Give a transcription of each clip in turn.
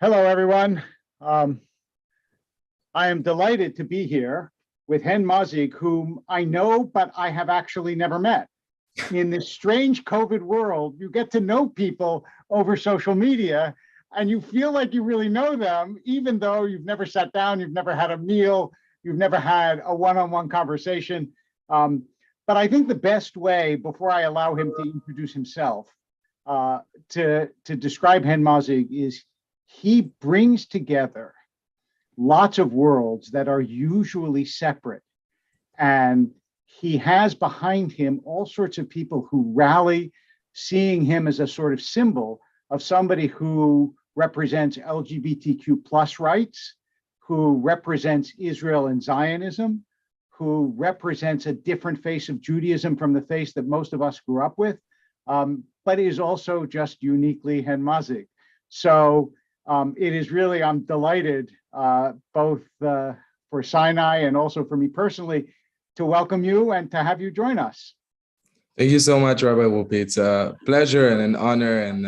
Hello, everyone. Um, I am delighted to be here with Hen Mazik, whom I know, but I have actually never met. In this strange COVID world, you get to know people over social media, and you feel like you really know them, even though you've never sat down, you've never had a meal, you've never had a one-on-one conversation. But I think the best way, before I allow him to introduce himself, to describe Hen Mazik is he brings together lots of worlds that are usually separate. And he has behind him all sorts of people who rally, seeing him as a sort of symbol of somebody who represents LGBTQ plus rights, who represents Israel and Zionism, who represents a different face of Judaism from the face that most of us grew up with, but is also just uniquely Hen Mazik. So it is really, I'm delighted, both for Sinai and also for me personally, to welcome you and to have you join us. Thank you so much, Rabbi Whoopi. It's a pleasure and an honor. And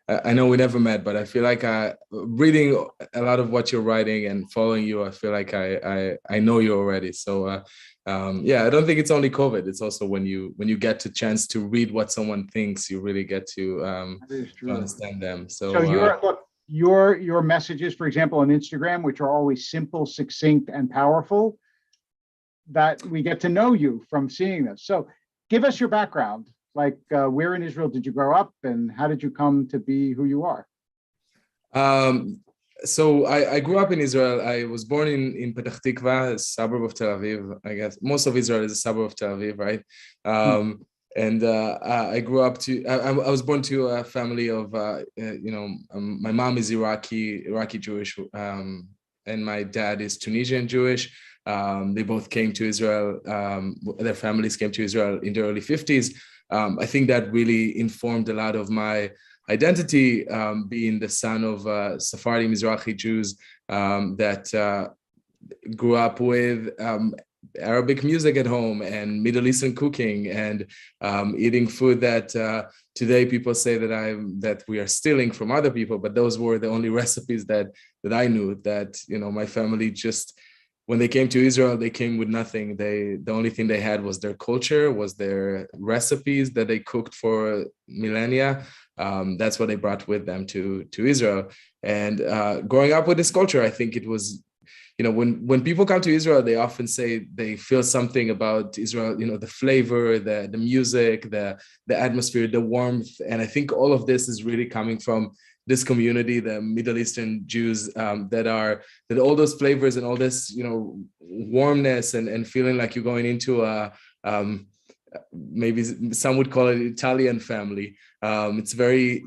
I know we never met, but I feel like reading a lot of what you're writing and following you, I feel like I know you already. So yeah, I don't think it's only COVID. It's also when you get the chance to read what someone thinks, you really get to understand them. So look, your messages, for example, on Instagram, which are always simple, succinct, and powerful, that we get to know you from seeing this. So give us your background. Like, where in Israel did you grow up, and how did you come to be who you are? So I grew up in Israel. I was born in Petah Tikva, a suburb of Tel Aviv. I guess most of Israel is a suburb of Tel Aviv, right? And I grew up I was born to a family of, my mom is Iraqi Jewish, and my dad is Tunisian Jewish. They both came to Israel. Their families came to Israel in the early 50s. I think that really informed a lot of my identity, being the son of Sephardi Mizrahi Jews that grew up with Arabic music at home and Middle Eastern cooking and eating food that today people say that we are stealing from other people, but those were the only recipes that I knew. That my family just, when they came to Israel, they came with nothing. The only thing they had was their culture, was their recipes that they cooked for millennia. That's what they brought with them to Israel. And growing up with this culture, I think it was, when people come to Israel, they often say they feel something about Israel, the flavor, the music, the atmosphere, the warmth. And I think all of this is really coming from this community, the Middle Eastern Jews, that all those flavors and all this, warmness and feeling like you're going into a, maybe some would call it Italian family. It's very,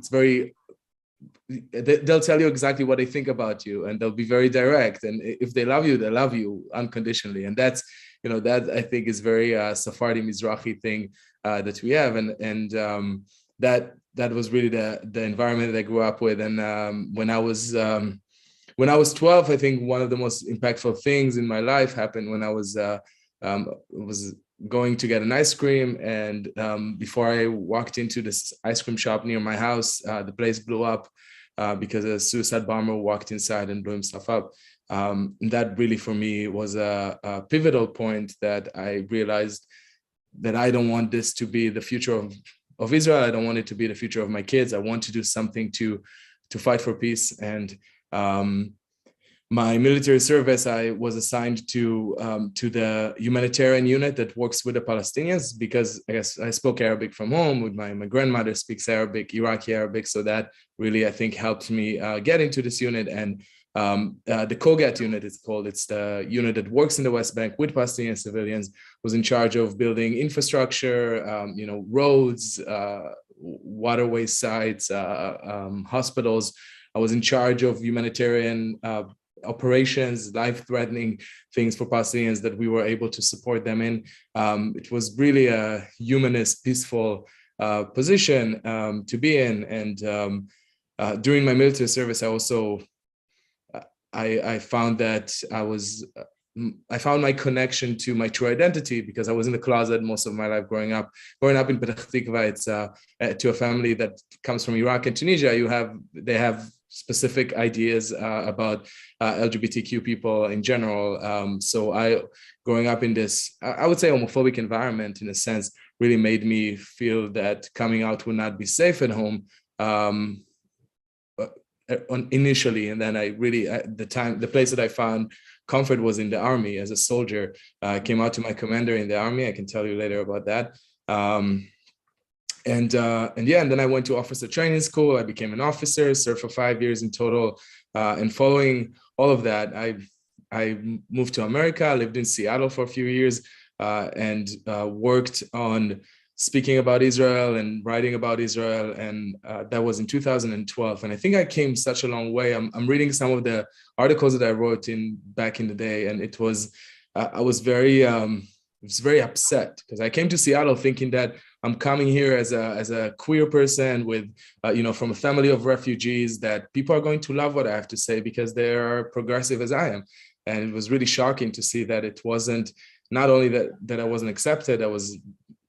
they'll tell you exactly what they think about you, and they'll be very direct. And if they love you unconditionally. And that's, that I think is very Sephardi Mizrahi thing that we have. And that was really the environment that I grew up with. And when I was 12, I think one of the most impactful things in my life happened when I was going to get an ice cream. And before I walked into this ice cream shop near my house, the place blew up because a suicide bomber walked inside and blew himself up. And that really, for me, was a pivotal point that I realized that I don't want this to be the future of Israel. I don't want it to be the future of my kids. I want to do something to fight for peace. And my military service, I was assigned to the humanitarian unit that works with the Palestinians, because I guess I spoke Arabic from home. With my grandmother speaks Arabic, Iraqi Arabic. So that really, I think, helped me get into this unit. And the COGAT unit, it's called. It's the unit that works in the West Bank with Palestinian civilians, was in charge of building infrastructure, roads, waterway sites, hospitals. I was in charge of humanitarian operations, life-threatening things for Palestinians that we were able to support them in. It was really a humanist, peaceful position to be in. And during my military service, I also I found that I found my connection to my true identity, because I was in the closet most of my life growing up. Growing up in Petah Tikva, it's to a family that comes from Iraq and Tunisia. They have specific ideas about LGBTQ people in general. So growing up in this, I would say, homophobic environment, in a sense, really made me feel that coming out would not be safe at home. Initially, and then I really, at the place that I found comfort was in the army as a soldier. I came out to my commander in the army. I can tell you later about that. And then I went to officer training school. I became an officer, served for 5 years in total. And following all of that, I moved to America, lived in Seattle for a few years, and worked on speaking about Israel and writing about Israel. And that was in 2012. And I think I came such a long way. I'm reading some of the articles that I wrote back in the day. And it was, I was very upset, because I came to Seattle thinking that I'm coming here as a queer person with, from a family of refugees, that people are going to love what I have to say because they are progressive as I am. And it was really shocking to see that it wasn't, not only that I wasn't accepted, I was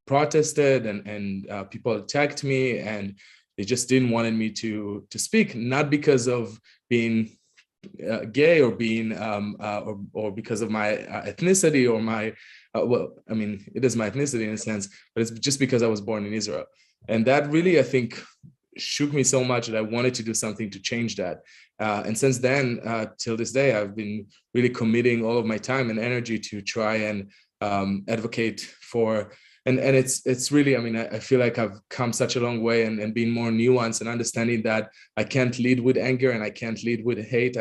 protested, and people attacked me, and they just didn't want me to speak, not because of being gay or being or because of my ethnicity or my it is my ethnicity in a sense, but it's just because I was born in Israel. And that really, I think, shook me so much that I wanted to do something to change that. And since then, till this day, I've been really committing all of my time and energy to try and advocate for. And it's really, I feel like I've come such a long way, and being more nuanced and understanding that I can't lead with anger and I can't lead with hate.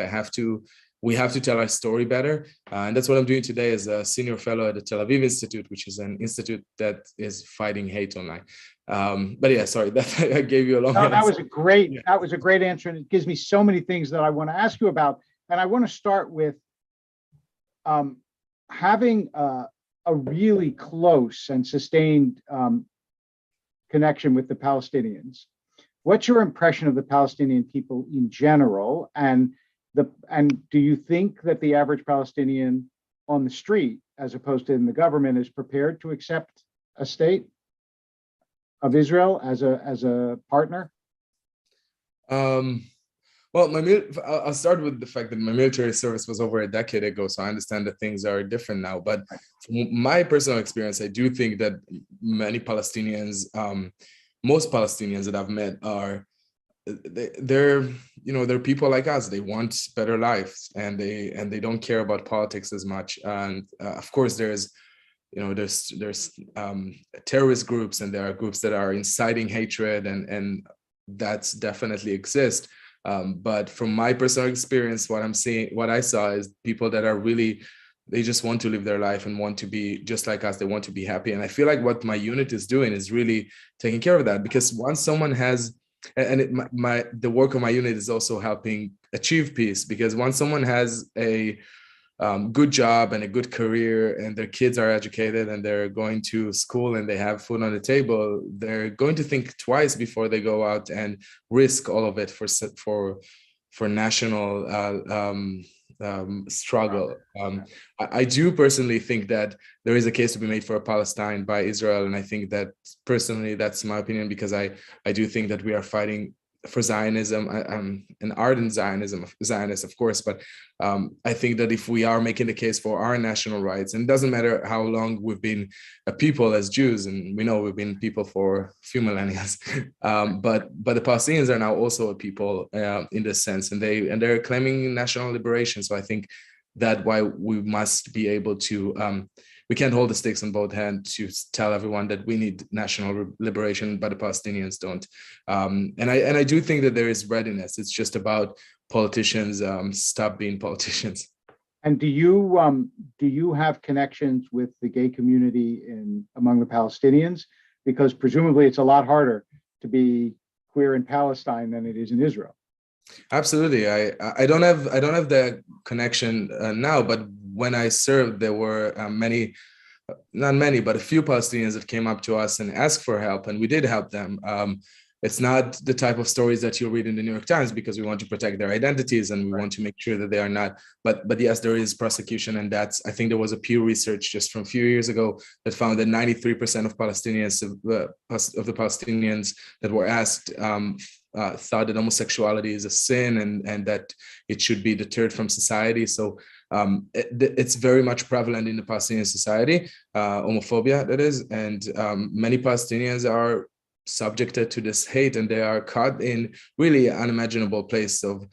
We have to tell our story better. And that's what I'm doing today as a senior fellow at the Tel Aviv Institute, which is an institute that is fighting hate online. But yeah, sorry, that I gave you a long answer. That was a great answer. And it gives me so many things that I want to ask you about. And I want to start with having a really close and sustained connection with the Palestinians. What's your impression of the Palestinian people in general? And do you think that the average Palestinian on the street, as opposed to in the government, is prepared to accept a state of Israel as a partner? Well, I'll start with the fact that my military service was over a decade ago, so I understand that things are different now. But from my personal experience, I do think that many Palestinians, most Palestinians that I've met, they're people like us. They want better lives, and they don't care about politics as much. And of course, there's terrorist groups, and there are groups that are inciting hatred, and that's definitely exist. But from my personal experience, what I saw is people that are really, they just want to live their life and want to be just like us. They want to be happy. And I feel like what my unit is doing is really taking care of that, because once someone has, the work of my unit is also helping achieve peace, because once someone has a good job and a good career, and their kids are educated and they're going to school and they have food on the table, they're going to think twice before they go out and risk all of it for national struggle. I do personally think that there is a case to be made for a Palestine by Israel, and I think that personally, that's my opinion, because I do think that we are fighting for Zionism. I'm an ardent Zionist, of course, but I think that if we are making the case for our national rights, and it doesn't matter how long we've been a people as Jews, and we know we've been people for a few millennia, but the Palestinians are now also a people in this sense, and they're claiming national liberation. So I think that why we must be able to. We can't hold the sticks on both hands to tell everyone that we need national liberation, but the Palestinians don't. And I do think that there is readiness. It's just about politicians stop being politicians. And do you have connections with the gay community among the Palestinians? Because presumably it's a lot harder to be queer in Palestine than it is in Israel. Absolutely. I don't have the connection now, but when I served, there were not many, but a few Palestinians that came up to us and asked for help, and we did help them. It's not the type of stories that you'll read in the New York Times, because we want to protect their identities and we want to make sure that they are not. But yes, there is prosecution, and I think there was a Pew Research just from a few years ago that found that 93% of Palestinians of the Palestinians that were asked thought that homosexuality is a sin and that it should be deterred from society. So it's very much prevalent in the Palestinian society, homophobia, that is, and many Palestinians are subjected to this hate, and they are caught in really unimaginable place of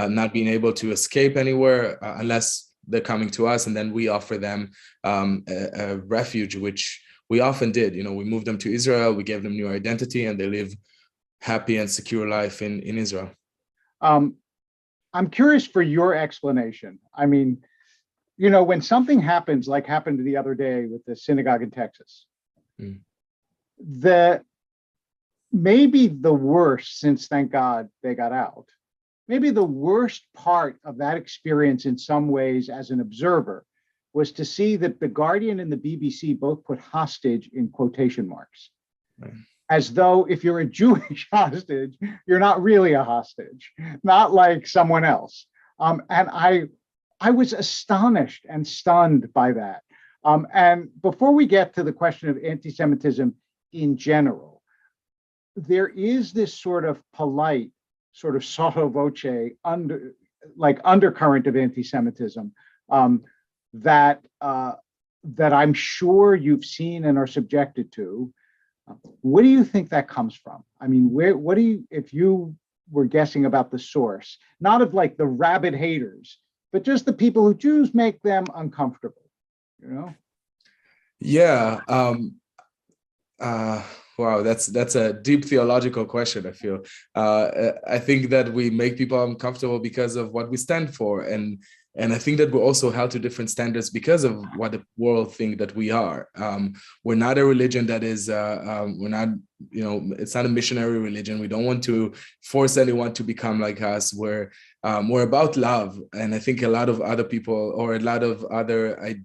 not being able to escape anywhere unless they're coming to us, and then we offer them a refuge, which we often did. We moved them to Israel, we gave them new identity, and they live happy and secure life in Israel. I'm curious for your explanation. I mean, when something happens, like happened the other day with the synagogue in Texas, maybe the worst, since thank God they got out, maybe the worst part of that experience in some ways as an observer was to see that The Guardian and the BBC both put hostage in quotation marks. Right. As though if you're a Jewish hostage, you're not really a hostage, not like someone else. And I was astonished and stunned by that. And before we get to the question of anti-Semitism in general, there is this sort of polite, sort of sotto voce, undercurrent of anti-Semitism that I'm sure you've seen and are subjected to. What do you think that comes from? I mean, if you were guessing about the source, not of like the rabid haters, but just the people who Jews make them uncomfortable, Yeah. Wow, that's a deep theological question, I feel. I think that we make people uncomfortable because of what we stand for. And I think that we're also held to different standards because of what the world think that we are. We're not a religion that is, we're not, it's not a missionary religion. We don't want to force anyone to become like us. We're about love. And I think a lot of other people or a lot of other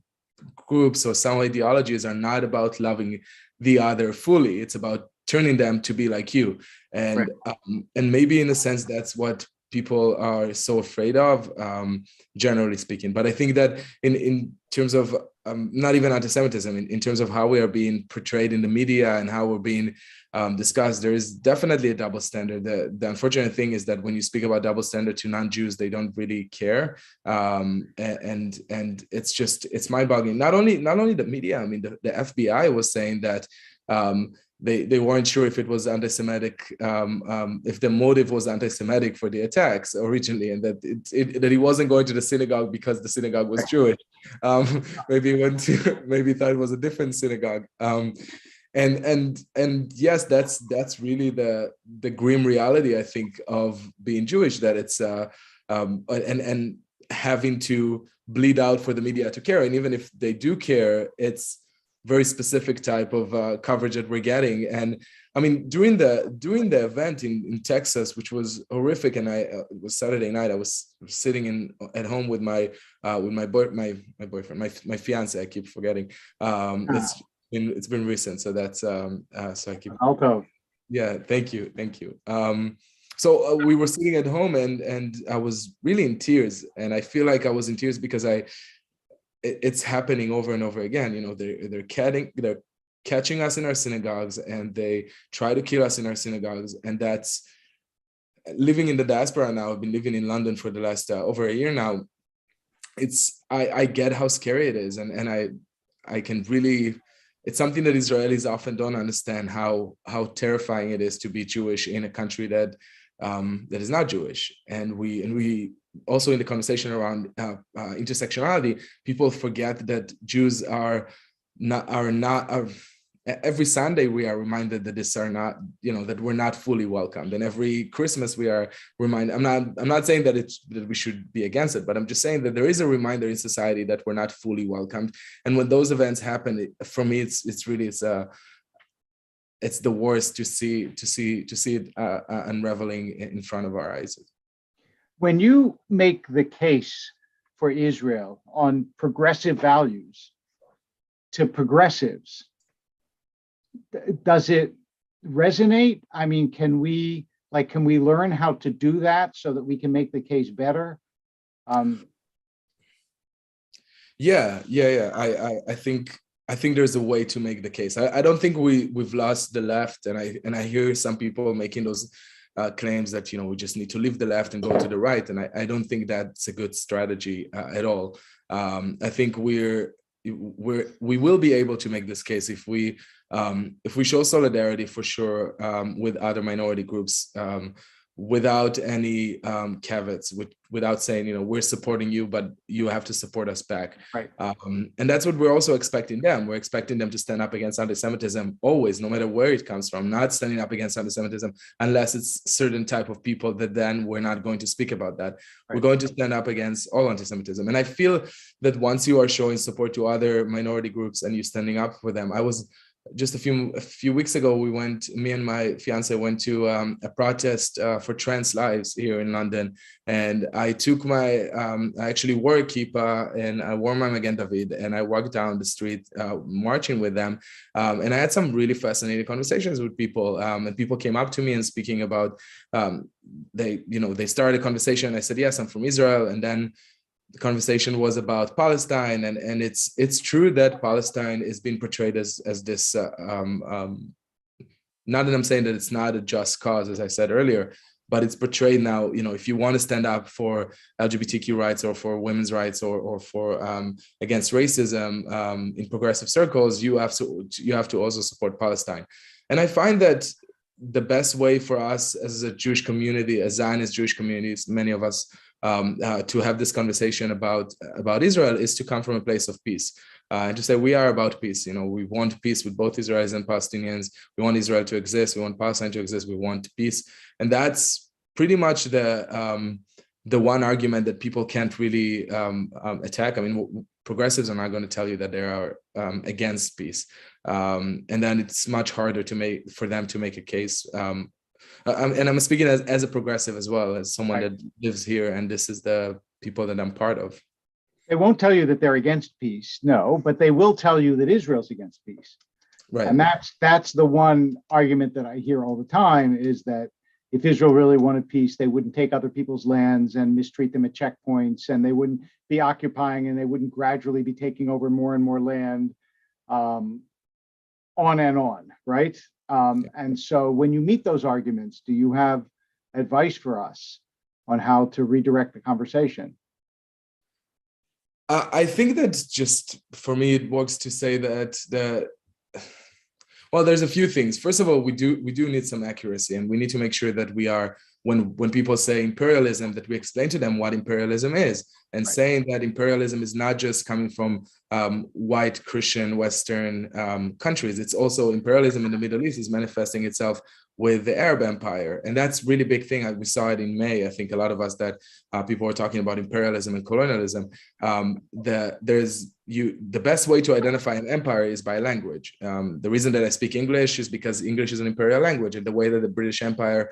groups or some ideologies are not about loving the other fully. It's about turning them to be like you. And and maybe in a sense, that's what people are so afraid of, generally speaking. But I think that in terms of not even anti-Semitism, in terms of how we are being portrayed in the media and how we're being discussed, there is definitely a double standard. The unfortunate thing is that when you speak about double standard to non-Jews, they don't really care, and it's mind-boggling. Not only the media. I mean, the FBI was saying that. They weren't sure if it was anti-Semitic, if the motive was anti-Semitic for the attacks originally, and that he wasn't going to the synagogue because the synagogue was Jewish. Maybe thought it was a different synagogue. And yes, that's really the grim reality, I think, of being Jewish, that it's and having to bleed out for the media to care, and even if they do care, it's very specific type of coverage that we're getting. And I mean, during the event in Texas, which was horrific, and it was Saturday night, I was sitting at home with my boyfriend, my fiance. I keep forgetting. It's been recent, so that's so I keep. Alto. Yeah, thank you. So we were sitting at home, and I was really in tears, and I feel like I was in tears because it's happening over and over again. They're catching us in our synagogues, and they try to kill us in our synagogues. And that's living in the diaspora now. I've been living in London for the last over a year now. I get how scary it is, and I can really. It's something that Israelis often don't understand, how terrifying it is to be Jewish in a country that is not Jewish. And we also, in the conversation around intersectionality, people forget that Jews are not. Every Sunday we are reminded that that we're not fully welcomed, and every Christmas we are reminded. I'm not saying that we should be against it, but I'm just saying that there is a reminder in society that we're not fully welcomed. And when those events happen, for me, it's the worst to see it unraveling in front of our eyes. When you make the case for Israel on progressive values to progressives, does it resonate? I mean, can we learn how to do that so that we can make the case better? Yeah. I think there's a way to make the case. I don't think we've lost the left, and I hear some people making those claims that, we just need to leave the left and go to the right. And I don't think that's a good strategy at all. I think we will be able to make this case if we show solidarity for sure with other minority groups, without any caveats, without saying, we're supporting you, but you have to support us back. Right. And that's what we're also expecting them. We're expecting them to stand up against anti-Semitism always, no matter where it comes from, not standing up against anti-Semitism unless it's certain type of people that then we're not going to speak about that. Right. We're going to stand up against all anti-Semitism. And I feel that once you are showing support to other minority groups and you're standing up for them, I was just a few weeks ago, me and my fiance went to a protest for trans lives here in London. And I took I actually wore a kippah and I wore my Magen David and I walked down the street marching with them. And I had some really fascinating conversations with people. And people came up to me and speaking about, they started a conversation. I said, yes, I'm from Israel. And then the conversation was about Palestine, and it's true that Palestine is being portrayed as this. Not that I'm saying that it's not a just cause, as I said earlier, but it's portrayed now. If you want to stand up for LGBTQ rights or for women's rights or for against racism in progressive circles, you have to also support Palestine. And I find that the best way for us as a Jewish community, as Zionist Jewish communities, many of us, to have this conversation about Israel is to come from a place of peace and to say we are about peace. We want peace with both Israelis and Palestinians. We want Israel to exist. We want Palestine to exist. We want peace, and that's pretty much the one argument that people can't really attack. I mean, progressives are not going to tell you that they are against peace, and then it's much harder for them to make a case. And I'm speaking as a progressive as well, as someone that lives here, and this is the people that I'm part of. They won't tell you that they're against peace, no, but they will tell you that Israel's against peace. Right. And that's the one argument that I hear all the time, is that if Israel really wanted peace, they wouldn't take other people's lands and mistreat them at checkpoints, and they wouldn't be occupying, and they wouldn't gradually be taking over more and more land, on and on, right? And so when you meet those arguments, do you have advice for us on how to redirect the conversation? I think that just for me, it works to say that there's a few things. First of all, we do need some accuracy, and we need to make sure that we are, when people say imperialism, that we explain to them what imperialism is, and right. Saying that imperialism is not just coming from white Christian Western countries. It's also imperialism in the Middle East is manifesting itself with the Arab Empire, and that's really big thing. We saw it in May. I think a lot of us that people are talking about imperialism and colonialism. The best way to identify an empire is by language. The reason that I speak English is because English is an imperial language, and the way that the British Empire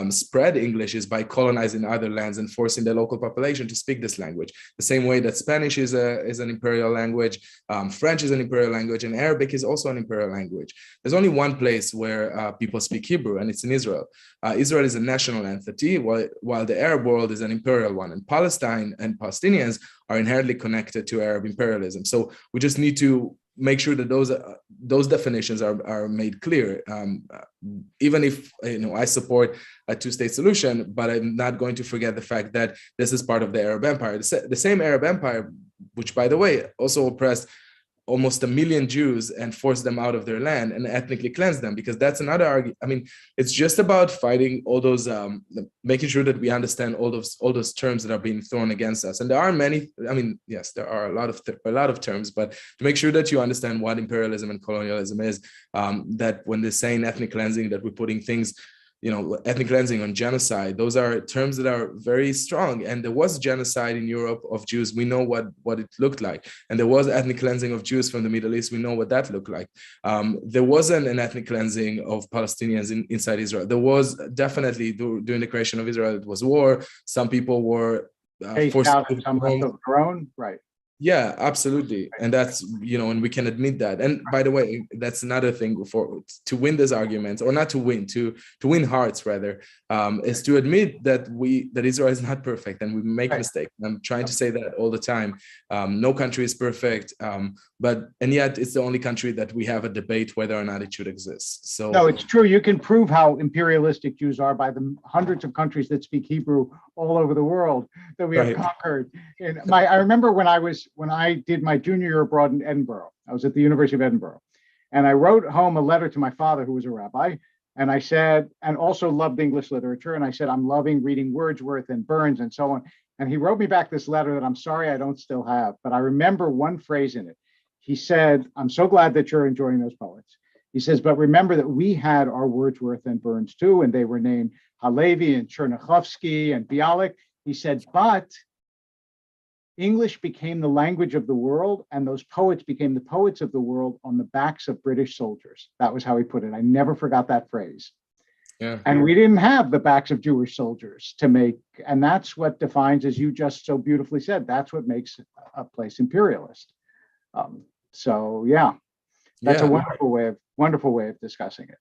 spread English is by colonizing other lands and forcing the local population to speak this language. The same way that Spanish is an imperial language, French is an imperial language, and Arabic is also an imperial language. There's only one place where people speak Hebrew, and it's in Israel. Israel is a national entity, while the Arab world is an imperial one, and Palestine and Palestinians are inherently connected to Arab imperialism. So we just need to make sure that those definitions are made clear. Even if I support a two-state solution, but I'm not going to forget the fact that this is part of the Arab Empire. The same Arab Empire, which, by the way, also oppressed almost 1 million Jews and force them out of their land and ethnically cleanse them, because that's another argument. I mean, it's just about fighting all those, making sure that we understand all those terms that are being thrown against us. And there are many. I mean, yes, there are a lot of terms, but to make sure that you understand what imperialism and colonialism is, that when they're saying ethnic cleansing, that we're putting things. Ethnic cleansing and genocide, those are terms that are very strong. And there was genocide in Europe of Jews. We know what it looked like. And there was ethnic cleansing of Jews from the Middle East. We know what that looked like. There wasn't an ethnic cleansing of Palestinians inside Israel. There was definitely, during the creation of Israel, it was war. Some people were forced out of some of their own, right. Yeah, absolutely. And that's, and we can admit that. And by the way, that's another thing for to win this argument, or not to win, to win hearts rather, is to admit that Israel is not perfect and we make mistakes. I'm trying to say that all the time. No country is perfect, and yet it's the only country that we have a debate whether or not it should exist. So no, it's true. You can prove how imperialistic Jews are by the hundreds of countries that speak Hebrew all over the world that we have conquered. And I remember when I did my junior year abroad in Edinburgh, I was at the University of Edinburgh, and I wrote home a letter to my father, who was a rabbi, and I said, and also loved English literature, and I said, I'm loving reading Wordsworth and Burns and so on. And he wrote me back this letter that I'm sorry I don't still have, but I remember one phrase in it. He said, I'm so glad that you're enjoying those poets. He says, but remember that we had our Wordsworth and Burns too, and they were named Halevi and Chernyakhovsky and Bialik. He said, but English became the language of the world, and those poets became the poets of the world on the backs of British soldiers. That was how he put it. I never forgot that phrase. Yeah. And we didn't have the backs of Jewish soldiers to make, and that's what defines, as you just so beautifully said, that's what makes a place imperialist. So yeah, that's a wonderful way of discussing it.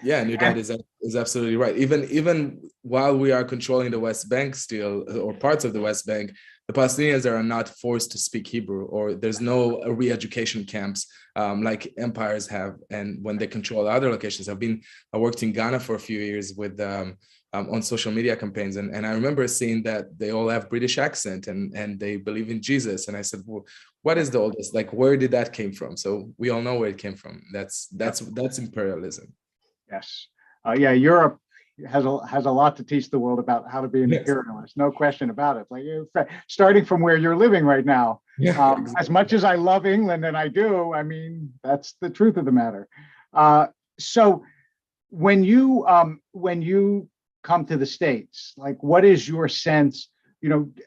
Yeah, and your dad is absolutely right. Even while we are controlling the West Bank still, or parts of the West Bank, the Palestinians are not forced to speak Hebrew, or there's no re-education camps like empires have. And when they control other locations, I worked in Ghana for a few years with on social media campaigns, and I remember seeing that they all have British accent and they believe in Jesus. And I said, well, what is the oldest? Like, where did that came from? So we all know where it came from. That's imperialism. Yes. Yeah, Europe has a lot to teach the world about how to be an imperialist. No question about it. Like, starting from where you're living right now. Yeah, exactly. As much as I love England, and I do, I mean, that's the truth of the matter. So when you come to the States, like, what is your sense?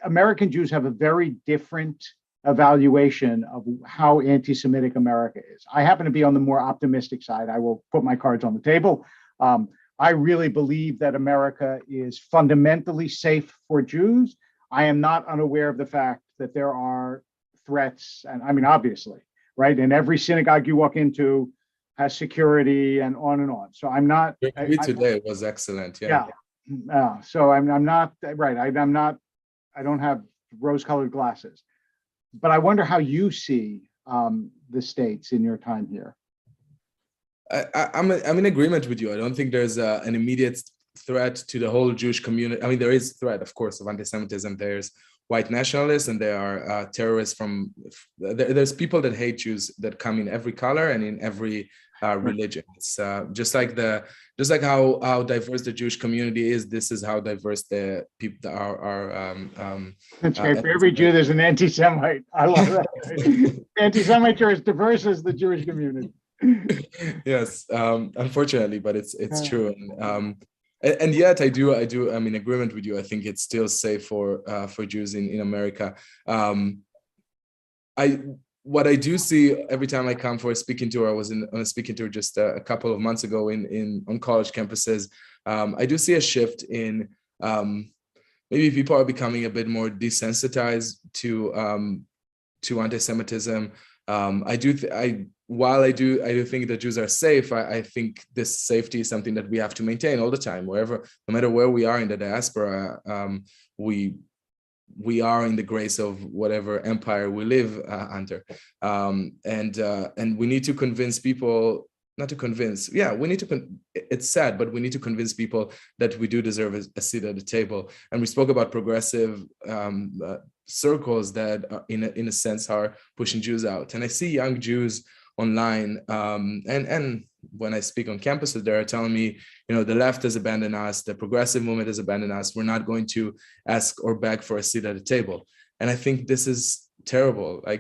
American Jews have a very different evaluation of how anti-Semitic America is. I happen to be on the more optimistic side. I will put my cards on the table. I really believe that America is fundamentally safe for Jews. I am not unaware of the fact that there are threats, and I mean, obviously, right? And every synagogue you walk into has security and on and on. So I'm not. Today was excellent. Yeah. So I'm not right. I don't have rose-colored glasses. But I wonder how you see the States in your time here. I'm in agreement with you. I don't think there's an immediate threat to the whole Jewish community. I mean, there is threat, of course, of anti-Semitism. There's white nationalists, and there are terrorists there's people that hate Jews that come in every color and in every religion. It's just like how diverse the Jewish community is. This is how diverse the people are. That's right. For every Jew, there's an anti-Semite. I love that. Anti-Semites are as diverse as the Jewish community. Yes, unfortunately, but it's true. And yet I'm in agreement with you. I think it's still safe for Jews in America. What I do see every time I come for a speaking tour, I was on a speaking tour just a couple of months ago on college campuses. I do see a shift in maybe people are becoming a bit more desensitized to anti-Semitism. While I do think that Jews are safe, I think this safety is something that we have to maintain all the time, no matter where we are in the diaspora. We are in the grace of whatever empire we live under, and we need to convince people. Not to convince, we need to. It's sad, but we need to convince people that we do deserve a seat at the table. And we spoke about progressive circles that, in a sense, are pushing Jews out. And I see young Jews online, and when I speak on campuses, they're telling me, the left has abandoned us, the progressive movement has abandoned us. We're not going to ask or beg for a seat at the table. And I think this is terrible. I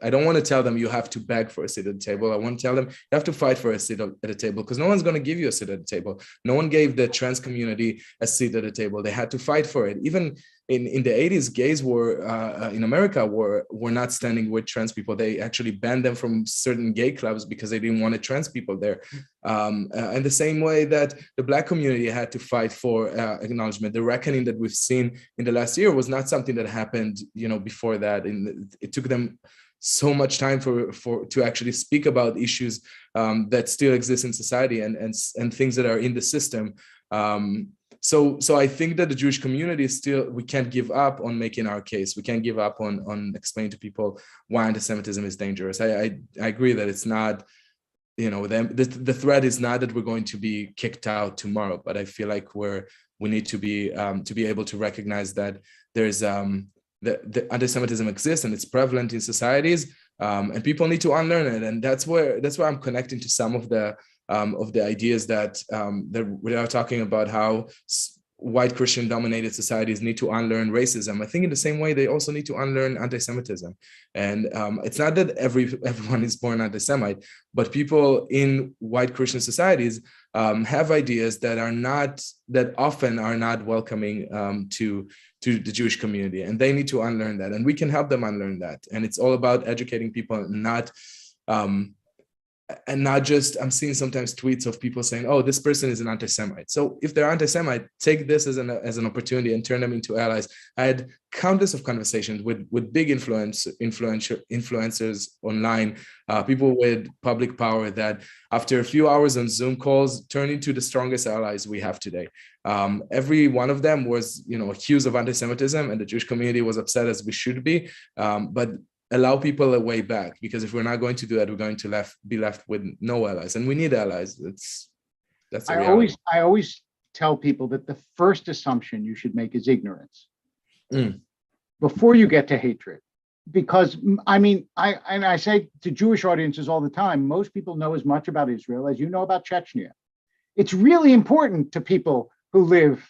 don't want to tell them you have to beg for a seat at the table. I want to tell them you have to fight for a seat at the table, because no one's going to give you a seat at the table. No one gave the trans community a seat at the table. They had to fight for it. Even in the 80s, gays were in America were not standing with trans people. They actually banned them from certain gay clubs because they didn't want trans people there. And the same way that the Black community had to fight for acknowledgement. The reckoning that we've seen in the last year was not something that happened, before that. And it took them so much time to actually speak about issues that still exist in society and things that are in the system. So I think that the Jewish community we can't give up on making our case. We can't give up on explaining to people why anti-Semitism is dangerous. I agree that it's not, the threat is not that we're going to be kicked out tomorrow, but I feel like we need to be able to recognize that there's the anti-Semitism exists and it's prevalent in societies, and people need to unlearn it. And that's where I'm connecting to some of the ideas that we are talking about, how white Christian dominated societies need to unlearn racism. I think in the same way, they also need to unlearn anti-Semitism. And it's not that everyone is born anti-Semite, but people in white Christian societies have ideas that often are not welcoming to the Jewish community, and they need to unlearn that. And we can help them unlearn that. And it's all about educating people, and not just, I'm seeing sometimes tweets of people saying, oh, this person is an anti-Semite. So if they're anti-Semite, take this as an opportunity and turn them into allies. I had countless of conversations with big influencers online, people with public power that after a few hours on Zoom calls turn into the strongest allies we have today. Every one of them was, accused of anti-Semitism, and the Jewish community was upset, as we should be. But allow people a way back, because if we're not going to do that, we're going to be left with no allies, and we need allies. That's the reality. I always tell people that the first assumption you should make is ignorance before you get to hatred. Because I say to Jewish audiences all the time, most people know as much about Israel as you know about Chechnya. It's really important to people who live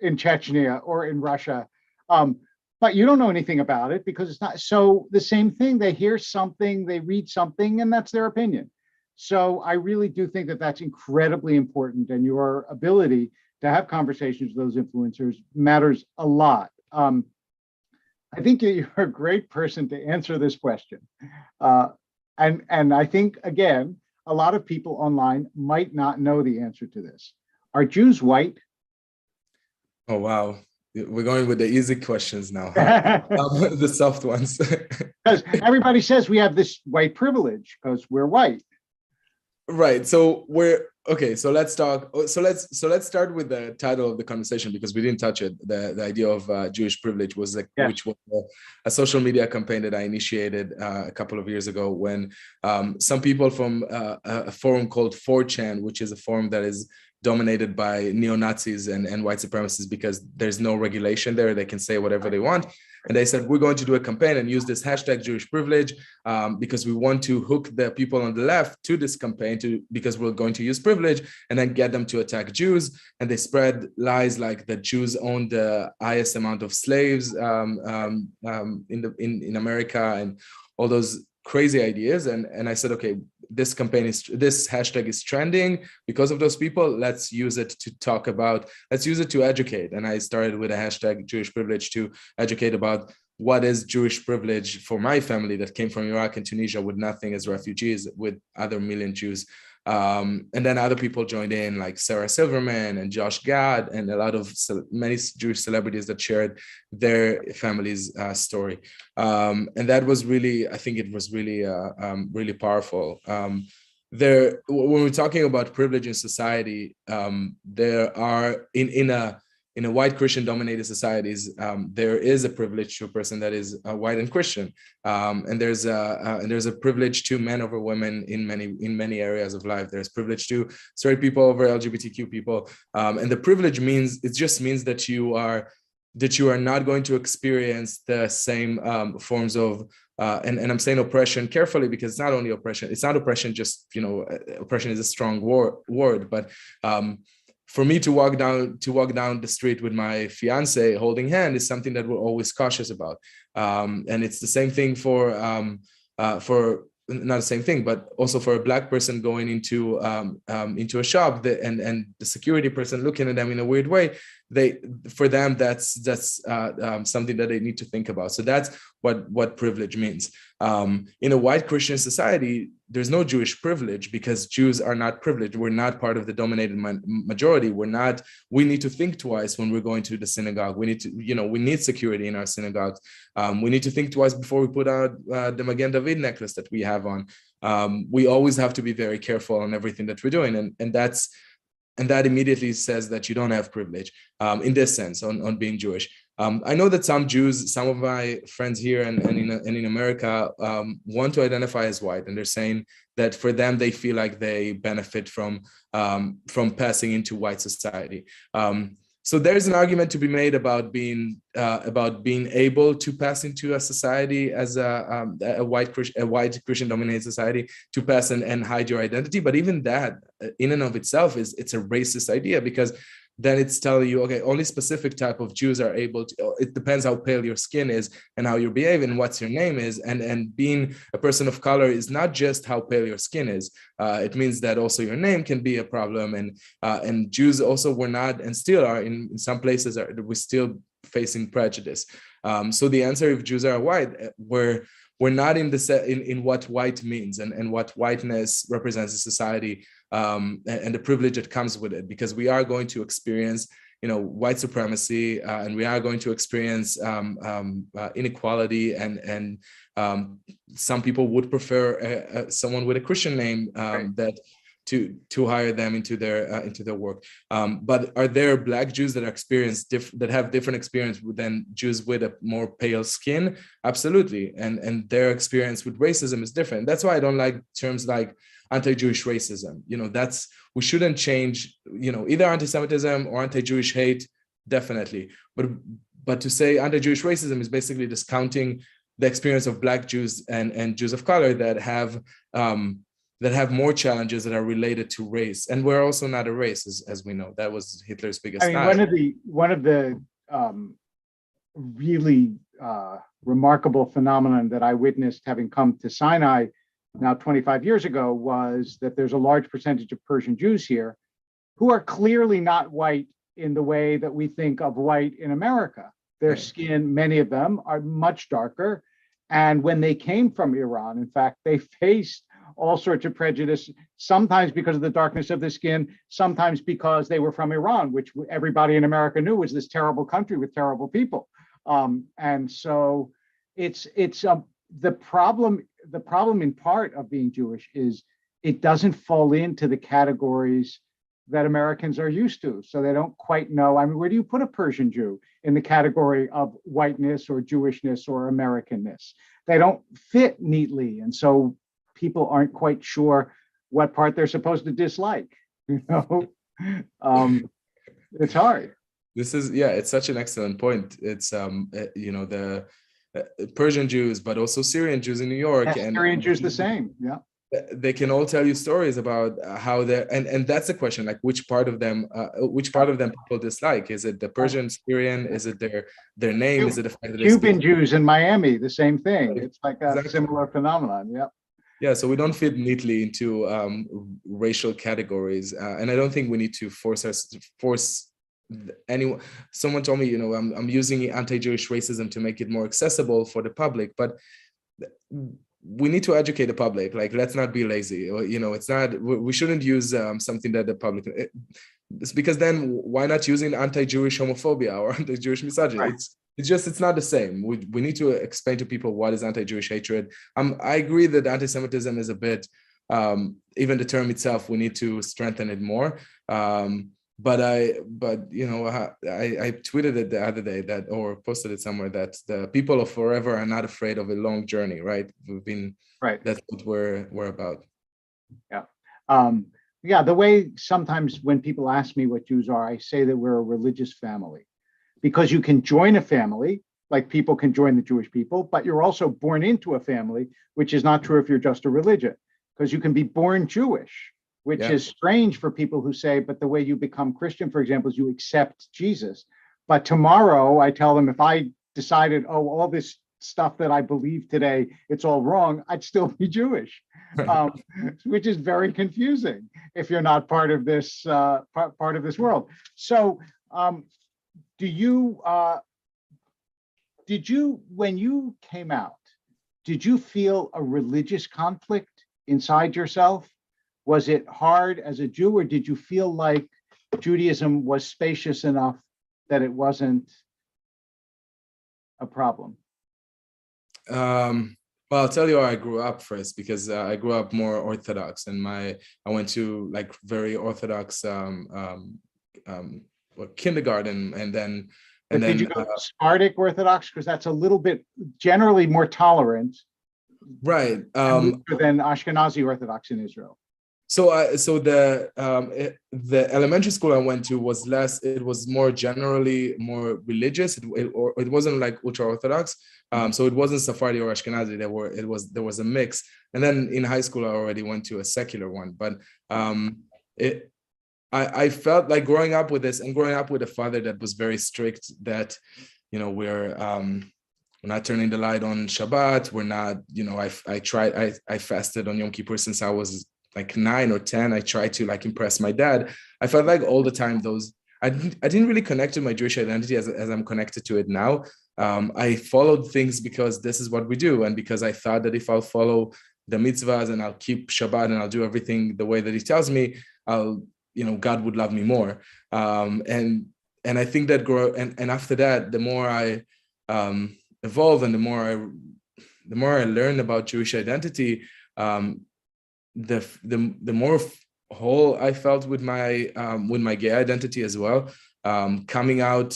in Chechnya or in Russia. But you don't know anything about it because it's not. So the same thing, they hear something, they read something, and that's their opinion. So I really do think that that's incredibly important, and your ability to have conversations with those influencers matters a lot. I think you're a great person to answer this question. And I think, again, a lot of people online might not know the answer to this. Are Jews white? Oh, wow. We're going with the easy questions now, huh? The soft ones. Because everybody says we have this white privilege because we're white. Right. So so let's talk. So let's start with the title of the conversation, because we didn't touch it. The idea of Jewish privilege was which was a social media campaign that I initiated a couple of years ago, when some people from a forum called 4chan, which is a forum that is dominated by neo-Nazis and white supremacists, because there's no regulation there. They can say whatever they want. And they said, we're going to do a campaign and use this hashtag Jewish privilege because we want to hook the people on the left to this campaign because we're going to use privilege and then get them to attack Jews. And they spread lies like that Jews own the highest amount of slaves in America, and all those crazy ideas. And I said, okay, this hashtag is trending because of those people. Let's use it to educate. And I started with a hashtag Jewish privilege to educate about what is Jewish privilege for my family that came from Iraq and Tunisia with nothing as refugees, with other million Jews. And then other people joined in, like Sarah Silverman and Josh Gad, and a lot of many Jewish celebrities that shared their family's story. And that was really, I think it was really, really powerful. When we're talking about privilege in society, there are in a white Christian dominated societies, there is a privilege to a person that is white and Christian. And there's a privilege to men over women in many areas of life. There's privilege to straight people over LGBTQ people. And the privilege just means that you are not going to experience the same forms of, and I'm saying oppression carefully, because it's not only oppression. It's not oppression, just, oppression is a strong word, but for me to walk down the street with my fiance holding hand is something that we're always cautious about. And it's the same thing for not the same thing, but also for a Black person going into a shop, and the security person looking at them in a weird way, for them that's something that they need to think about. So that's what privilege means. In a white Christian society, there's no Jewish privilege because Jews are not privileged. We're not part of the dominated majority. We need to think twice when we're going to the synagogue. We need security in our synagogues. We need to think twice before we put out the Magen David necklace that we have on. We always have to be very careful on everything that we're doing. And that immediately says that you don't have privilege in this sense on being Jewish. I know that some Jews, some of my friends here and in America want to identify as white, and they're saying that for them, they feel like they benefit from passing into white society. So there's an argument to be made about being able to pass into a society as a white Christian dominated society, to pass and hide your identity. But even that, in and of itself, it's a racist idea, because then it's telling you, okay, only specific type of Jews are able to. It depends how pale your skin is and how you behave and what your name is. And being a person of color is not just how pale your skin is. It means that also your name can be a problem. And Jews also were not, and still are in some places, we're still facing prejudice. So the answer, if Jews are white, we're not in what white means and what whiteness represents in society, and the privilege that comes with it, because we are going to experience, white supremacy, and we are going to experience inequality, and some people would prefer someone with a Christian name that to hire them into their work. But are there Black Jews that that have different experience than Jews with a more pale skin? Absolutely, and their experience with racism is different. That's why I don't like terms like anti-Jewish racism. We shouldn't change, either anti-Semitism or anti-Jewish hate, definitely. But to say anti-Jewish racism is basically discounting the experience of Black Jews and Jews of color that have more challenges that are related to race. And we're also not a race, as we know. That was Hitler's biggest lie. One of the really remarkable phenomenon that I witnessed having come to Sinai now 25 years ago was that there's a large percentage of Persian Jews here who are clearly not white in the way that we think of white in America. Their skin, many of them, are much darker. And when they came from Iran, in fact, they faced all sorts of prejudice, sometimes because of the darkness of the skin, sometimes because they were from Iran, which everybody in America knew was this terrible country with terrible people. And so it's the problem in part of being Jewish is it doesn't fall into the categories that Americans are used to. So they don't quite know. I mean, where do you put a Persian Jew in the category of whiteness or Jewishness or Americanness? They don't fit neatly. And so people aren't quite sure what part they're supposed to dislike. It's hard. It's such an excellent point. It's the Persian Jews, but also Syrian Jews in New York, and Syrian Jews the same. Yeah, they can all tell you stories about how they're, and that's the question, like which part of them people dislike. Is it the Persian, Syrian? Is it their name? Is it the fact that Cuban Jews in Miami? The same thing. It's like a similar phenomenon. Yeah. Yeah, so we don't fit neatly into racial categories, and I don't think we need to force anyone. Someone told me, I'm using anti-Jewish racism to make it more accessible for the public, but we need to educate the public. Like, let's not be lazy. It's not. We shouldn't use something that the public. It's because then why not using anti-Jewish homophobia or anti-Jewish misogyny? Right. It's not the same. We need to explain to people what is anti-Jewish hatred. I agree that anti-Semitism is a bit, even the term itself, we need to strengthen it more. But I tweeted it the other day or posted it somewhere, that the people of forever are not afraid of a long journey, right? That's what we're about. Yeah. The way sometimes when people ask me what Jews are, I say that we're a religious family. Because you can join a family, like people can join the Jewish people, but you're also born into a family, which is not true if you're just a religion, because you can be born Jewish, which is strange for people who say, but the way you become Christian, for example, is you accept Jesus. But tomorrow I tell them, if I decided, all this stuff that I believe today, it's all wrong, I'd still be Jewish, which is very confusing if you're not part of this part of this world. So, do you did you, when you came out, did you feel a religious conflict inside yourself? Was it hard as a Jew, or did you feel like Judaism was spacious enough that it wasn't a problem? Well, I'll tell you where I grew up first, because I grew up more Orthodox, and I went to like very Orthodox kindergarten, and then Did you go to Sephardic Orthodox, because that's a little bit generally more tolerant, right, than Ashkenazi Orthodox in Israel? So the elementary school I went to was less. It was more generally more religious. It wasn't like ultra Orthodox. So it wasn't Sephardi or Ashkenazi. There was a mix. And then in high school I already went to a secular one. But I felt like growing up with this, and growing up with a father that was very strict, that, you know, we're not turning the light on Shabbat. We're not, you know, I fasted on Yom Kippur since I was like 9 or 10. I tried to like impress my dad. I felt like all the time I didn't really connect to my Jewish identity as I'm connected to it now. I followed things because this is what we do, and because I thought that if I'll follow the mitzvahs and I'll keep Shabbat and I'll do everything the way that he tells me, God would love me more. And I think that and after that, the more I evolve, and the more I learn about Jewish identity, the more whole I felt with my gay identity as well. Coming out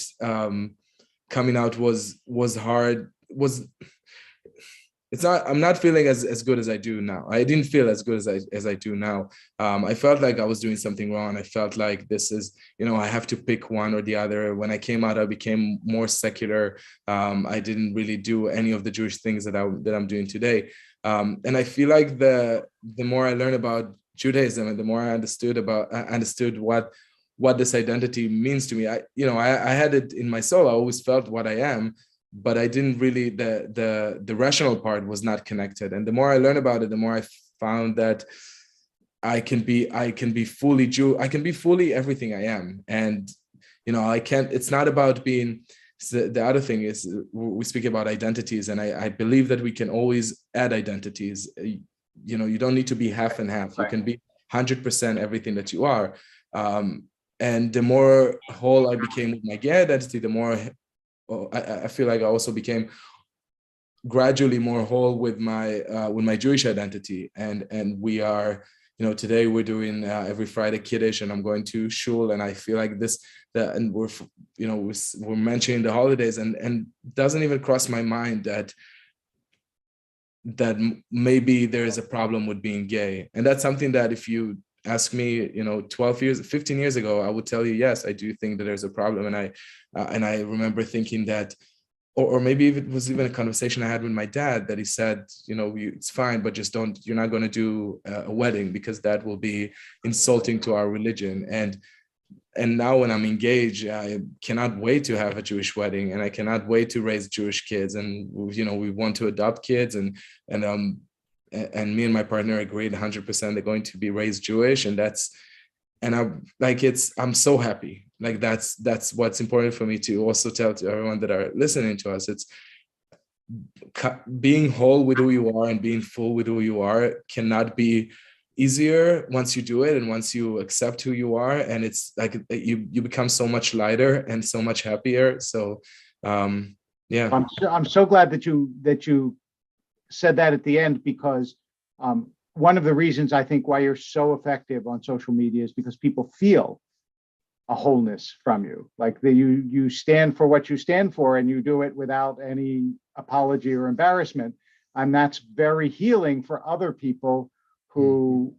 was hard. I'm not feeling as good as I do now. I didn't feel as good as I do now. I felt like I was doing something wrong. I felt like this is, I have to pick one or the other. When I came out, I became more secular. I didn't really do any of the Jewish things that I'm doing today. And I feel like the more I learned about Judaism, and the more I understood what this identity means to me, I had it in my soul. I always felt what I am, but I didn't really, the rational part was not connected. And the more I learned about it, the more I found that I can be fully Jew. I can be fully everything I am. And, it's not about being. So the other thing is, we speak about identities, and I believe that we can always add identities. You don't need to be half and half. You can be 100% everything that you are. And the more whole I became with my gay identity, the more I feel like I also became gradually more whole with my Jewish identity. And we are, today we're doing every Friday Kiddush, and I'm going to shul, and I feel like and we're mentioning the holidays, and doesn't even cross my mind that maybe there is a problem with being gay. And that's something that if you ask me, 15 years ago, I would tell you, yes, I do think that there's a problem. And I remember thinking that, or maybe it was even a conversation I had with my dad, that he said, it's fine, but just you're not going to do a wedding, because that will be insulting to our religion. And now when I'm engaged, I cannot wait to have a Jewish wedding, and I cannot wait to raise Jewish kids. And, we want to adopt kids, and me and my partner agreed 100% they're going to be raised Jewish. I'm so happy. Like that's what's important for me to also tell to everyone that are listening to us. It's being whole with who you are and being full with who you are cannot be easier once you do it, and once you accept who you are. And it's like you become so much lighter and so much happier. So yeah. I'm so glad that you said that at the end, because one of the reasons I think why you're so effective on social media is because people feel a wholeness from you. Like you stand for what you stand for, and you do it without any apology or embarrassment. And that's very healing for other people who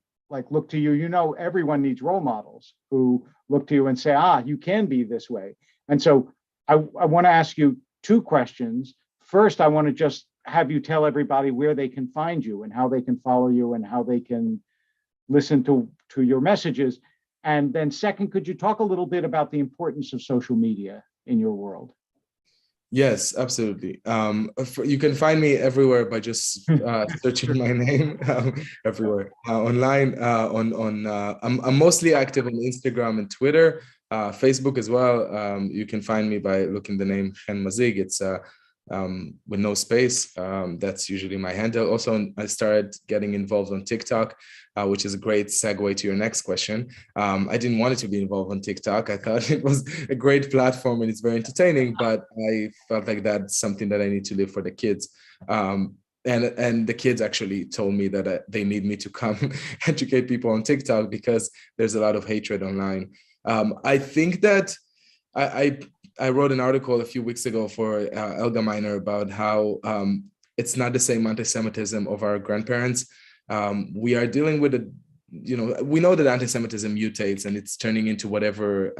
look to you. Everyone needs role models who look to you and say, you can be this way. And so I want to ask you two questions. First, I want to just have you tell everybody where they can find you, and how they can follow you, and how they can listen to your messages. And then second, could you talk a little bit about the importance of social media in your world? Yes, absolutely. You can find me everywhere by just searching my name everywhere online. I'm mostly active on Instagram and Twitter, Facebook as well. You can find me by looking the name Chen Mazig. It's with no space. That's usually my handle. Also, I started getting involved on TikTok, which is a great segue to your next question. I didn't want it to be involved on TikTok. I thought it was a great platform and it's very entertaining, but I felt like that's something that I need to live for the kids. And the kids actually told me that they need me to come educate people on TikTok because there's a lot of hatred online. I think that I wrote an article a few weeks ago for Elga Miner about how it's not the same anti-Semitism of our grandparents. We are dealing with we know that anti-Semitism mutates and it's turning into whatever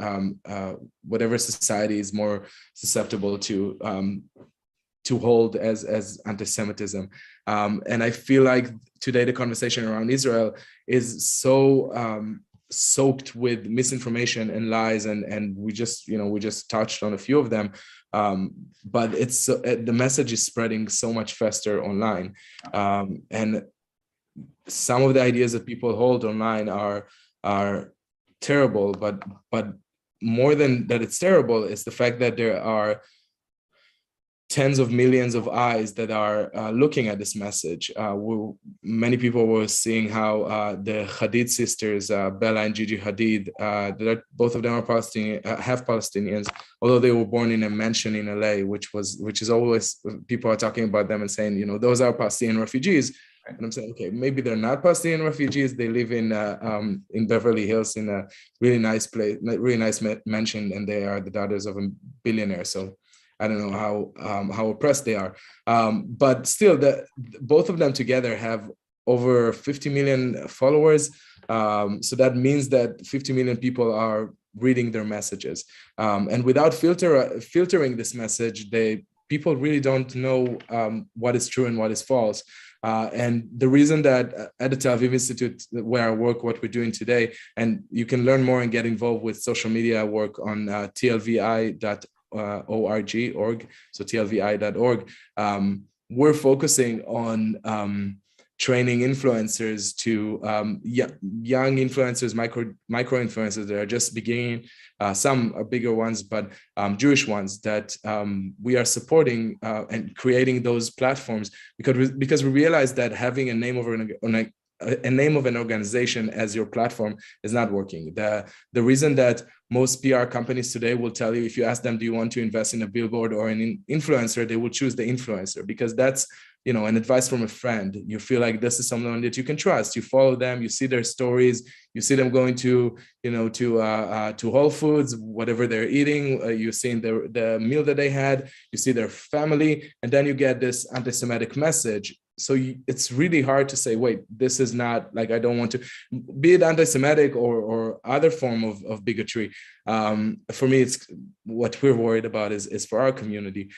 society is more susceptible to hold as anti-Semitism. And I feel like today the conversation around Israel is so soaked with misinformation and lies, and we just touched on a few of them, but it's the message is spreading so much faster online, and some of the ideas that people hold online are terrible, but more than that it's terrible is the fact that there are tens of millions of eyes that are looking at this message. Many people were seeing how the Hadid sisters, Bella and Gigi Hadid, both of them are Palestinian, half Palestinians, although they were born in a mansion in LA, which is always, people are talking about them and saying, those are Palestinian refugees. And I'm saying, okay, maybe they're not Palestinian refugees. They live in Beverly Hills in a really nice place, really nice mansion, and they are the daughters of a billionaire. So I don't know how oppressed they are, but still, both of them together have over 50 million followers. So that means that 50 million people are reading their messages, and without filtering this message, people really don't know what is true and what is false. And the reason that at the Tel Aviv Institute, where I work, what we're doing today, and you can learn more and get involved with social media work on tlvi.org, so tlvi.org. We're focusing on training influencers to young influencers, micro influencers that are just beginning. Some are bigger ones, but Jewish ones that we are supporting and creating those platforms because we realize that having a name of an organization as your platform is not working. The reason that most PR companies today will tell you, if you ask them, do you want to invest in a billboard or an influencer, they will choose the influencer because that's an advice from a friend. You feel like this is someone that you can trust. You follow them, you see their stories, you see them going to Whole Foods, whatever they're eating, you're seeing the meal that they had, you see their family, and then you get this anti-Semitic message. So it's really hard to say, wait, this is not, like, I don't want to, be it anti-Semitic or other form of bigotry. For me, it's what we're worried about is for our community.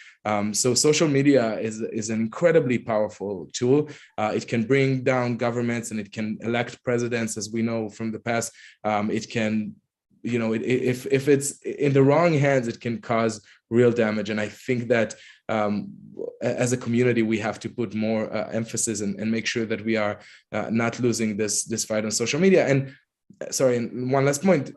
So social media is an incredibly powerful tool. It can bring down governments and it can elect presidents, as we know from the past. It can, if it's in the wrong hands, it can cause real damage. And I think that as a community, we have to put more emphasis and make sure that we are not losing this fight on social media. And sorry, and one last point.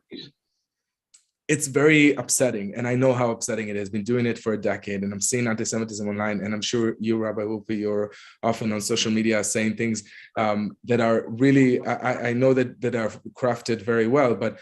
It's very upsetting, and I know how upsetting it is. Been doing it for a decade, and I'm seeing anti-Semitism online, and I'm sure you, Rabbi Wolpe, you're often on social media saying things that are really, I know that are crafted very well, but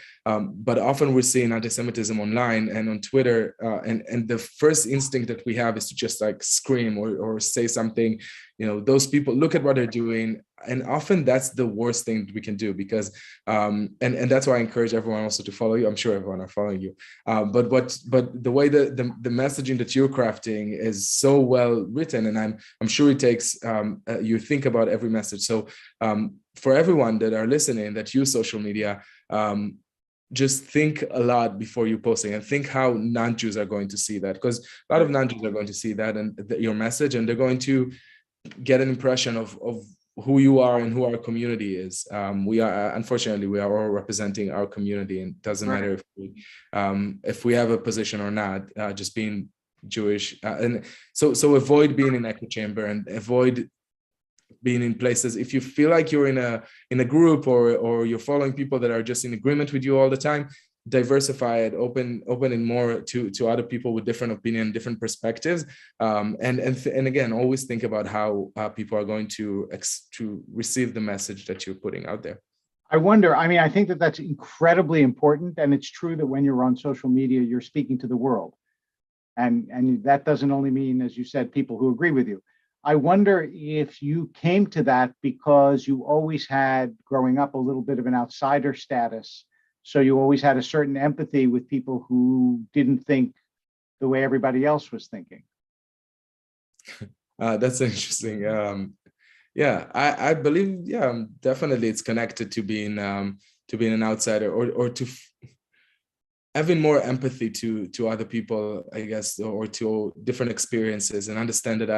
often we're seeing anti-Semitism online and on Twitter, and the first instinct that we have is to just like scream or say something. Those people, look at what they're doing. And often that's the worst thing we can do because, and that's why I encourage everyone also to follow you. I'm sure everyone are following you. But the way the messaging that you're crafting is so well written, and I'm sure it takes, you think about every message. So for everyone that are listening, that use social media, just think a lot before you posting and think how non-Jews are going to see that, because a lot of non-Jews are going to see that and your message, and they're going to get an impression of who you are and who our community is. Unfortunately, we are all representing our community, and it doesn't matter if we have a position or not. Just being Jewish, and so avoid being in echo chamber and avoid being in places. If you feel like you're in a group or you're following people that are just in agreement with you all the time, diversify it, open it more to other people with different opinion, different perspectives, and again, always think about how people are going to receive the message that you're putting out there. I wonder, I mean, I think that that's incredibly important. And it's true that when you're on social media, you're speaking to the world. And that doesn't only mean, as you said, people who agree with you. I wonder if you came to that because you always had, growing up, a little bit of an outsider status. So you always had a certain empathy with people who didn't think the way everybody else was thinking. That's interesting. Yeah, I believe, yeah, definitely it's connected to being an outsider or to having more empathy to other people, I guess, or to different experiences, and understand that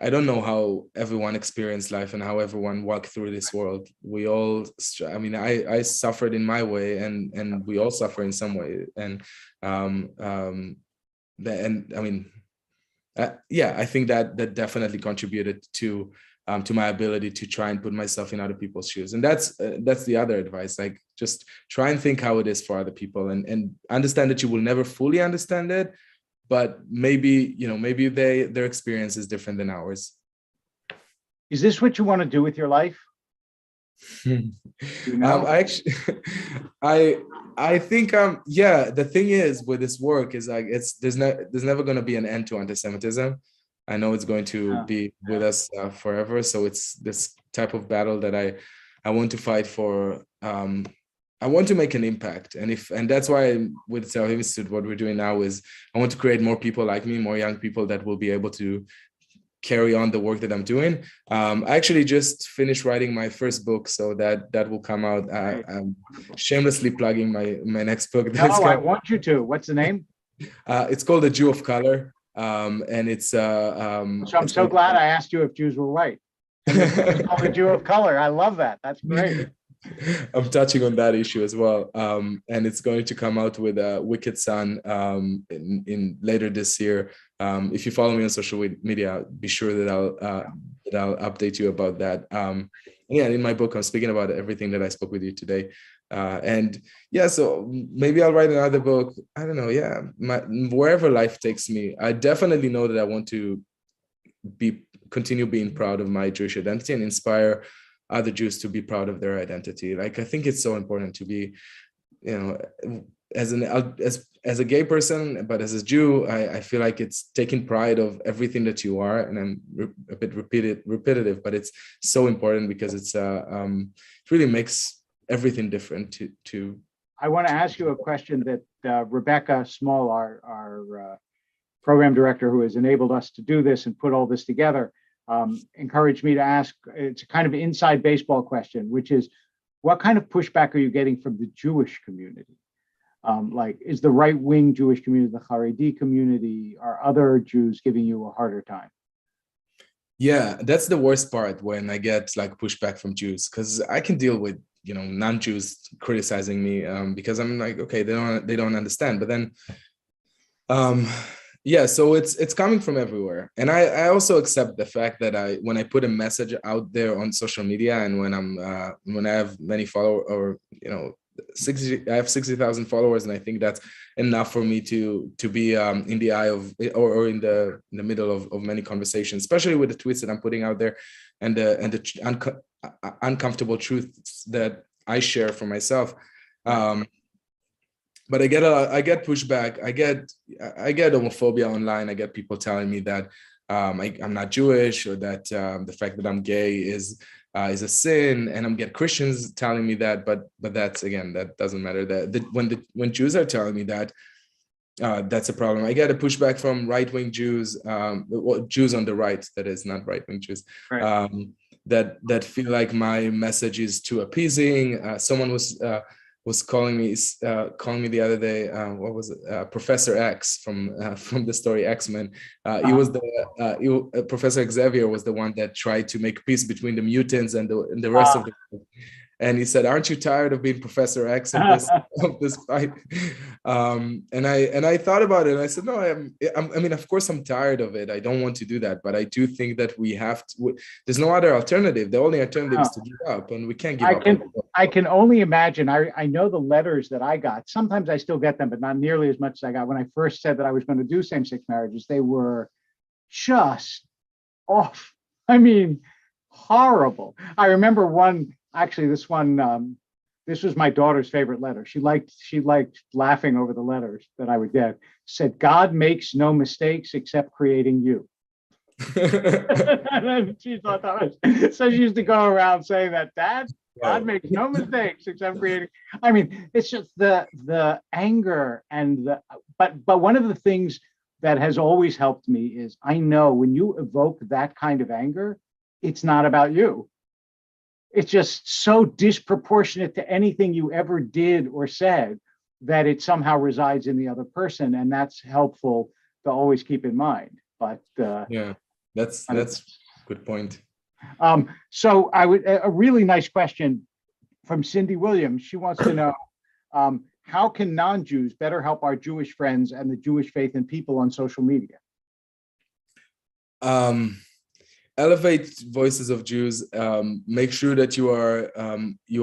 I don't know how everyone experienced life and how everyone walked through this world. We all, I mean, I suffered in my way, and we all suffer in some way, and I mean, yeah, I think that definitely contributed to my ability to try and put myself in other people's shoes. And that's the other advice, like just try and think how it is for other people, and understand that you will never fully understand it, but maybe their experience is different than ours. Is this what you want to do with your life? You know? I think yeah, the thing is with this work is like there's never going to be an end to anti-Semitism. I know it's going to be with us forever. So it's this type of battle that I want to fight for. I want to make an impact, and that's why with Tel Aviv Institute, what we're doing now is I want to create more people like me, more young people that will be able to carry on the work that I'm doing. I actually just finished writing my first book, so that will come out. I'm shamelessly plugging my next book. I want you to. What's the name? It's called A Jew of Color, and it's. So I'm so glad I asked you if Jews were white. It's called A Jew of Color. I love that. That's great. I'm touching on that issue as well, and it's going to come out with Wicked Son in later this year. If you follow me on social media, be sure that I'll update you about that. Yeah, in my book, I'm speaking about everything that I spoke with you today, and yeah, so maybe I'll write another book. I don't know. Yeah, wherever life takes me, I definitely know that I want to continue being proud of my Jewish identity and inspire other Jews to be proud of their identity. Like, I think it's so important to be, as a gay person, but as a Jew, I feel like it's taking pride of everything that you are. And I'm a bit repetitive, but it's so important because it really makes everything different to. I want to ask you a question that Rebecca Small, our program director, who has enabled us to do this and put all this together, encouraged me to ask. It's a kind of inside baseball question, which is, what kind of pushback are you getting from the Jewish community? Like, is the right-wing Jewish community, the Haredi community, are other Jews giving you a harder time? Yeah, that's the worst part, when I get like pushback from Jews, because I can deal with non-Jews criticizing me because I'm like, okay, they don't understand. But then yeah, so it's coming from everywhere, and I also accept the fact that when I put a message out there on social media, and when I have many followers, or I have 60,000 followers, and I think that's enough for me to be in the eye of, or in the middle of many conversations, especially with the tweets that I'm putting out there, and the uncomfortable truths that I share for myself. But I get pushback. I get homophobia online. I get people telling me that I'm not Jewish, or that the fact that I'm gay is a sin, and I'm get Christians telling me that. But that's, again, that doesn't matter. When Jews are telling me that, that's a problem. I get a pushback from right-wing Jews, Jews on the right, that is, not right-wing Jews, right. That feel like my message is too appeasing. Someone was calling me the other day. What was it? Professor X from the story X-Men. He was Professor Xavier was the one that tried to make peace between the mutants and the rest of the world. and he said, "Aren't you tired of being Professor X of this of this fight?" And I thought about it, and I said, "No, I mean, of course, I'm tired of it. I don't want to do that, but I do think that we have to. There's no other alternative. The only alternative is to give up, and we can't give up." I can only imagine. I know the letters that I got. Sometimes I still get them, but not nearly as much as I got when I first said that I was going to do same-sex marriages. They were just off. I mean, horrible. I remember one. Actually, this one. This was my daughter's favorite letter. She liked laughing over the letters that I would get. Said, "God makes no mistakes except creating you." And she thought that was so. She used to go around saying that, "Dad, God makes no mistakes except creating." I mean, it's just the anger and but one of the things that has always helped me is I know when you evoke that kind of anger, it's not about you. It's just so disproportionate to anything you ever did or said that it somehow resides in the other person, and that's helpful to always keep in mind. But yeah, that's a good point. So a really nice question from Cindy Williams. She wants to know, how can non-Jews better help our Jewish friends and the Jewish faith and people on social media? Elevate voices of Jews. Make sure that you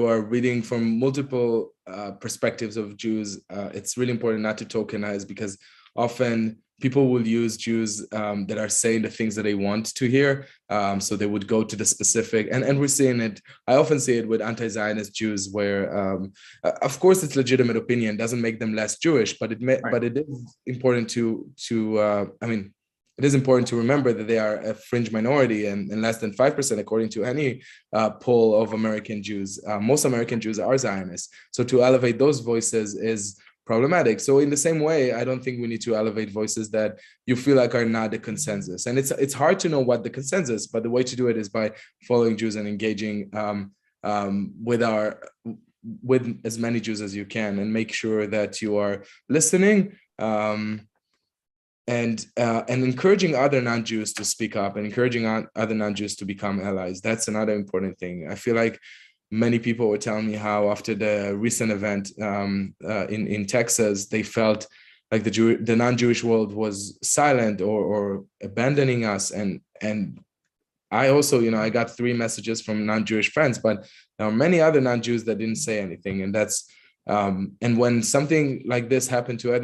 are reading from multiple perspectives of Jews. It's really important not to tokenize, because often people will use Jews that are saying the things that they want to hear. So they would go to the specific, and we're seeing it. I often see it with anti-Zionist Jews, where, of course, it's legitimate opinion, doesn't make them less Jewish, but but it is important it is important to remember that they are a fringe minority and less than 5%, according to any poll of American Jews. Most American Jews are Zionists. So to elevate those voices is problematic. So in the same way, I don't think we need to elevate voices that you feel like are not the consensus. And it's hard to know what the consensus, but the way to do it is by following Jews and engaging with as many Jews as you can, and make sure that you are listening. And encouraging other non-Jews to speak up, and encouraging other non-Jews to become allies. That's another important thing. I feel like many people were telling me how after the recent event in Texas, they felt like the non-Jewish world was silent or abandoning us. And I also, I got 3 messages from non-Jewish friends, but there are many other non-Jews that didn't say anything. And that's and when something like this happened to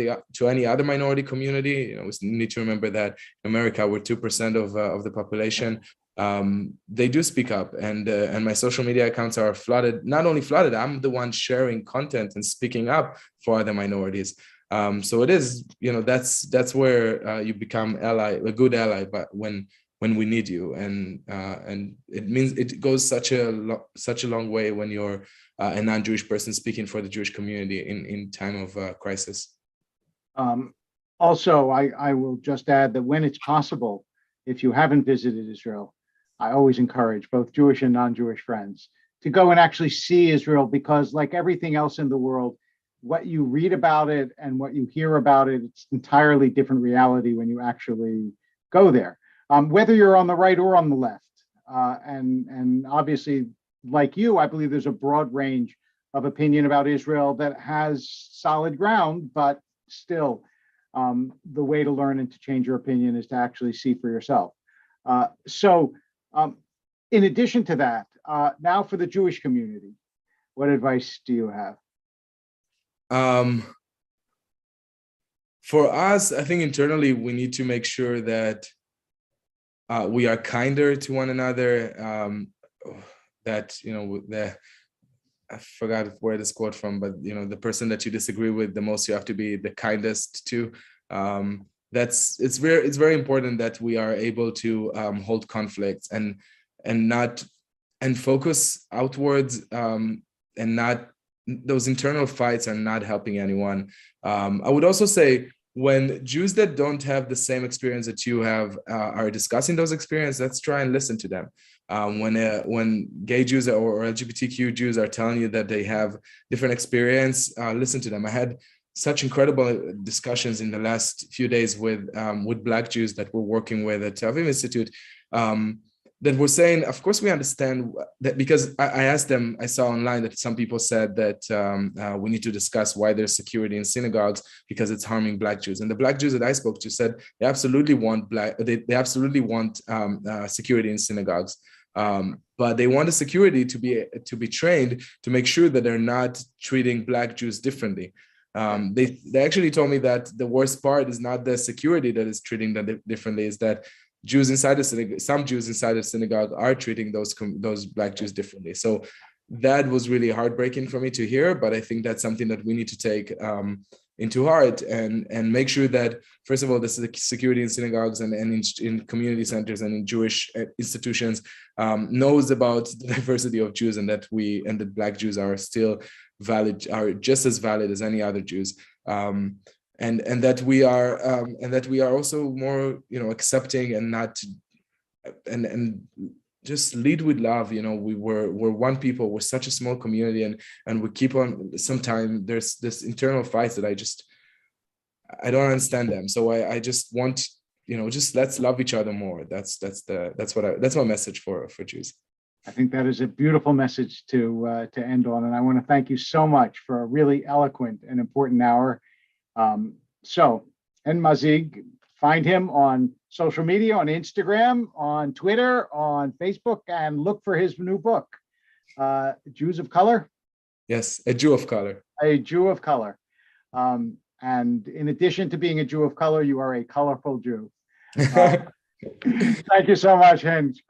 any other minority community, we need to remember that in America, we're 2% of the population. They do speak up, and my social media accounts are flooded. Not only flooded, I'm the one sharing content and speaking up for other minorities. So it is, that's where you become a good ally, but when we need you, and it means it goes such a long way when you're a non-Jewish person speaking for the Jewish community in time of crisis. Also, I will just add that when it's possible, if you haven't visited Israel, I always encourage both Jewish and non-Jewish friends to go and actually see Israel, because like everything else in the world, what you read about it and what you hear about it, it's entirely different reality when you actually go there, whether you're on the right or on the left. And obviously, like you, I believe there's a broad range of opinion about Israel that has solid ground, but still, the way to learn and to change your opinion is to actually see for yourself. So in addition to that, now for the Jewish community, what advice do you have? For us, I think internally, we need to make sure that we are kinder to one another. That I forgot where this quote from, but the person that you disagree with the most, you have to be the kindest to. It's very important that we are able to hold conflicts and focus outwards, and not, those internal fights are not helping anyone. I would also say, when Jews that don't have the same experience that you have are discussing those experiences, let's try and listen to them. When gay Jews or LGBTQ Jews are telling you that they have different experience, listen to them. I had such incredible discussions in the last few days with Black Jews that we're working with at Tel Aviv Institute, that were saying, of course, we understand that, because I asked them, I saw online that some people said that we need to discuss why there's security in synagogues because it's harming Black Jews. And the Black Jews that I spoke to said they absolutely want they absolutely want security in synagogues. But they want the security to be trained to make sure that they're not treating Black Jews differently. They actually told me that the worst part is not the security that is treating them differently, is that Jews inside the synagogue, some Jews inside the synagogue are treating those Black Jews differently. So that was really heartbreaking for me to hear, but I think that's something that we need to take into heart and make sure that, first of all, the security in synagogues and in community centers and in Jewish institutions knows about the diversity of Jews, and that Black Jews are still valid, are just as valid as any other Jews. And that we are also more, accepting and not and just lead with love. We're one people. We're such a small community, and we keep on. Sometimes there's this internal fights that I don't understand them. So I just want, just let's love each other more. That's my message for Jews. I think that is a beautiful message to end on, and I want to thank you so much for a really eloquent and important hour. So, Hen Mazzig, find him on social media, on Instagram, on Twitter, on Facebook, and look for his new book, Jews of Color. Yes, a Jew of color. A Jew of color. And in addition to being a Jew of color, you are a colorful Jew. Thank you so much, Hen.